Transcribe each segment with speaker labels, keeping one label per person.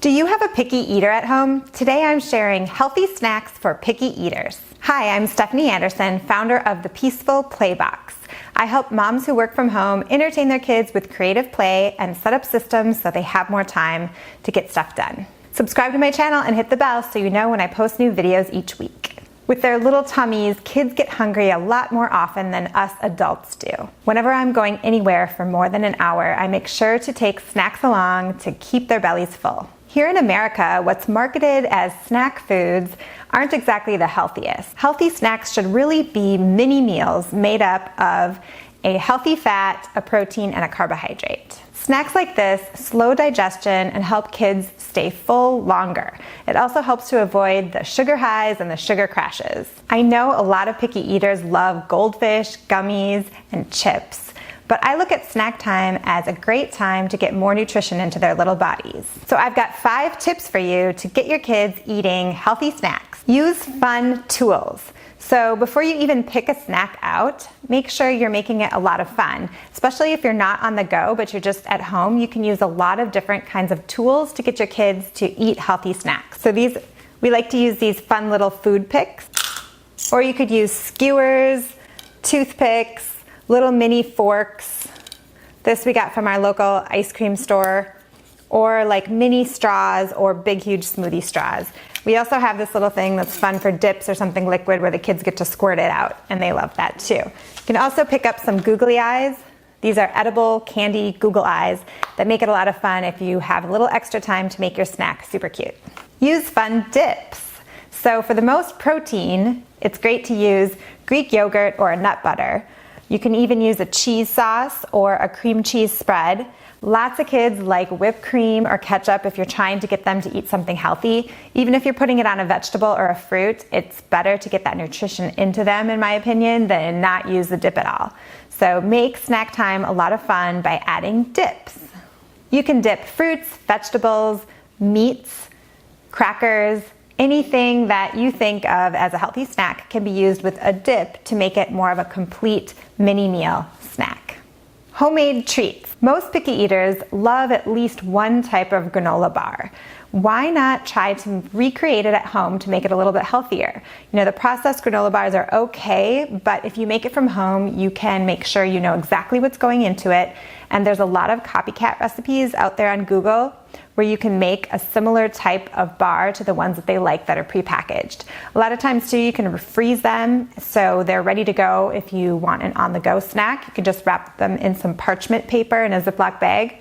Speaker 1: Do you have a picky eater at home? Today I'm sharing healthy snacks for picky eaters. Hi, I'm Stephanie Anderson, founder of the Peaceful Play Box. I help moms who work from home entertain their kids with creative play and set up systems so they have more time to get stuff done. Subscribe to my channel and hit the bell so you know when I post new videos each week. With their little tummies, kids get hungry a lot more often than us adults do. Whenever I'm going anywhere for more than an hour, I make sure to take snacks along to keep their bellies full. Here in America, what's marketed as snack foods aren't exactly the healthiest. Healthy snacks should really be mini meals made up of a healthy fat, a protein, and a carbohydrate. Snacks like this slow digestion and help kids stay full longer. It also helps to avoid the sugar highs and the sugar crashes. I know a lot of picky eaters love goldfish, gummies, and chips. But I look at snack time as a great time to get more nutrition into their little bodies. So I've got 5 tips for you to get your kids eating healthy snacks. Use fun tools. So before you even pick a snack out, make sure you're making it a lot of fun. Especially if you're not on the go, but you're just at home, you can use a lot of different kinds of tools to get your kids to eat healthy snacks. So we like to use these fun little food picks, or you could use skewers, toothpicks, little mini forks. This we got from our local ice cream store, or like mini straws or big huge smoothie straws. We also have this little thing that's fun for dips or something liquid where the kids get to squirt it out, and they love that too. You can also pick up some googly eyes. These are edible candy Google eyes that make it a lot of fun if you have a little extra time to make your snack super cute. Use fun dips. So for the most protein, it's great to use Greek yogurt or a nut butter. You can even use a cheese sauce or a cream cheese spread. Lots of kids like whipped cream or ketchup if you're trying to get them to eat something healthy. Even if you're putting it on a vegetable or a fruit, it's better to get that nutrition into them, in my opinion, than not use the dip at all. So make snack time a lot of fun by adding dips. You can dip fruits, vegetables, meats, crackers. Anything that you think of as a healthy snack can be used with a dip to make it more of a complete mini meal snack. Homemade treats. Most picky eaters love at least one type of granola bar. Why not try to recreate it at home to make it a little bit healthier? You know, the processed granola bars are okay, but if you make it from home, you can make sure you know exactly what's going into it. And there's a lot of copycat recipes out there on Google where you can make a similar type of bar to the ones that they like that are prepackaged. A lot of times too, you can freeze them so they're ready to go. If you want an on-the-go snack, you can just wrap them in some parchment paper in a Ziploc bag,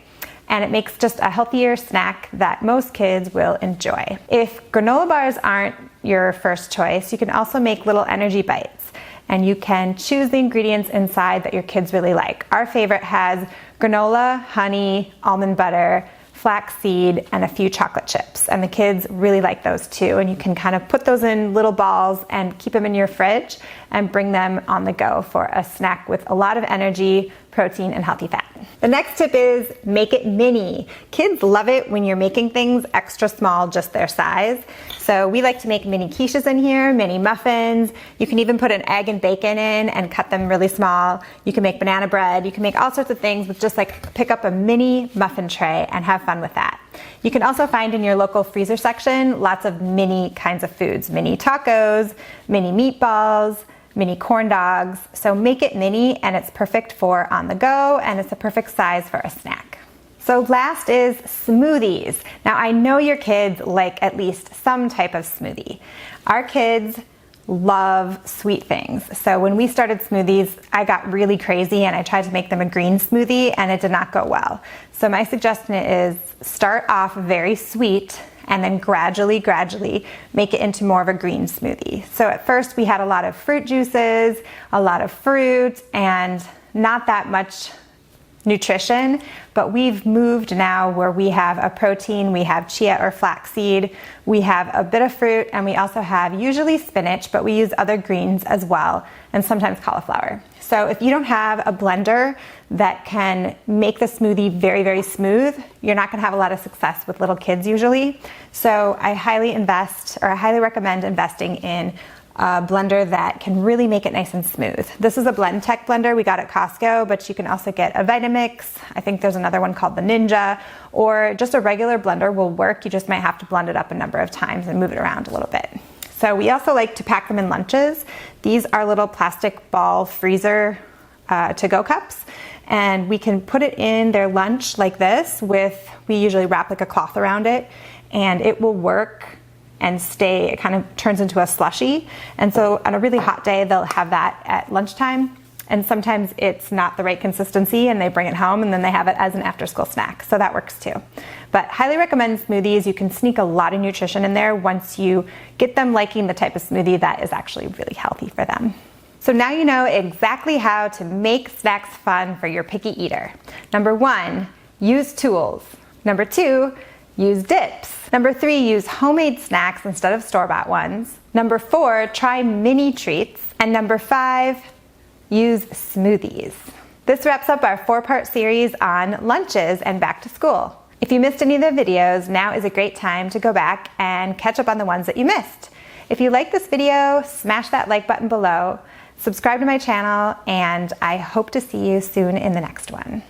Speaker 1: and it makes just a healthier snack that most kids will enjoy. If granola bars aren't your first choice, you can also make little energy bites, and you can choose the ingredients inside that your kids really like. Our favorite has granola, honey, almond butter, flaxseed, and a few chocolate chips. And the kids really like those too. And you can kind of put those in little balls and keep them in your fridge and bring them on the go for a snack with a lot of energy, protein, and healthy fat. The next tip is make it mini. Kids love it when you're making things extra small, just their size. So we like to make mini quiches in here, mini muffins. You can even put an egg and bacon in and cut them really small. You can make banana bread. You can make all sorts of things with just like pick up a mini muffin tray and have fun with that. You can also find in your local freezer section lots of mini kinds of foods, mini tacos, mini meatballs, mini corn dogs. So make it mini, and it's perfect for on the go, and it's a perfect size for a snack. So last is smoothies. Now I know your kids like at least some type of smoothie. Our kids love sweet things. So when we started smoothies, I got really crazy and I tried to make them a green smoothie and it did not go well. So my suggestion is start off very sweet and then gradually make it into more of a green smoothie. So at first we had a lot of fruit juices, a lot of fruit, and not that much nutrition, but we've moved now where we have a protein, we have chia or flaxseed, we have a bit of fruit, and we also have usually spinach, but we use other greens as well, and sometimes cauliflower. So if you don't have a blender that can make the smoothie very, very smooth, you're not gonna have a lot of success with little kids usually. So I highly recommend investing in blender that can really make it nice and smooth. This is a Blend Tech blender we got at Costco, but you can also get a Vitamix. I think there's another one called the Ninja, or just a regular blender will work. You just might have to blend it up a number of times and move it around a little bit. So we also like to pack them in lunches. These are little plastic ball freezer to-go cups, and we can put it in their lunch like this we usually wrap like a cloth around it, and it will work and stay. It kind of turns into a slushie. And so on a really hot day, they'll have that at lunchtime. And sometimes it's not the right consistency and they bring it home and then they have it as an after-school snack. So that works too. But highly recommend smoothies. You can sneak a lot of nutrition in there once you get them liking the type of smoothie that is actually really healthy for them. So now you know exactly how to make snacks fun for your picky eater. Number 1, use tools. Number 2, use dips. Number 3, use homemade snacks instead of store-bought ones. Number 4, try mini treats. And number 5, use smoothies. This wraps up our 4-part series on lunches and back to school. If you missed any of the videos, now is a great time to go back and catch up on the ones that you missed. If you like this video, smash that like button below, subscribe to my channel, and I hope to see you soon in the next one.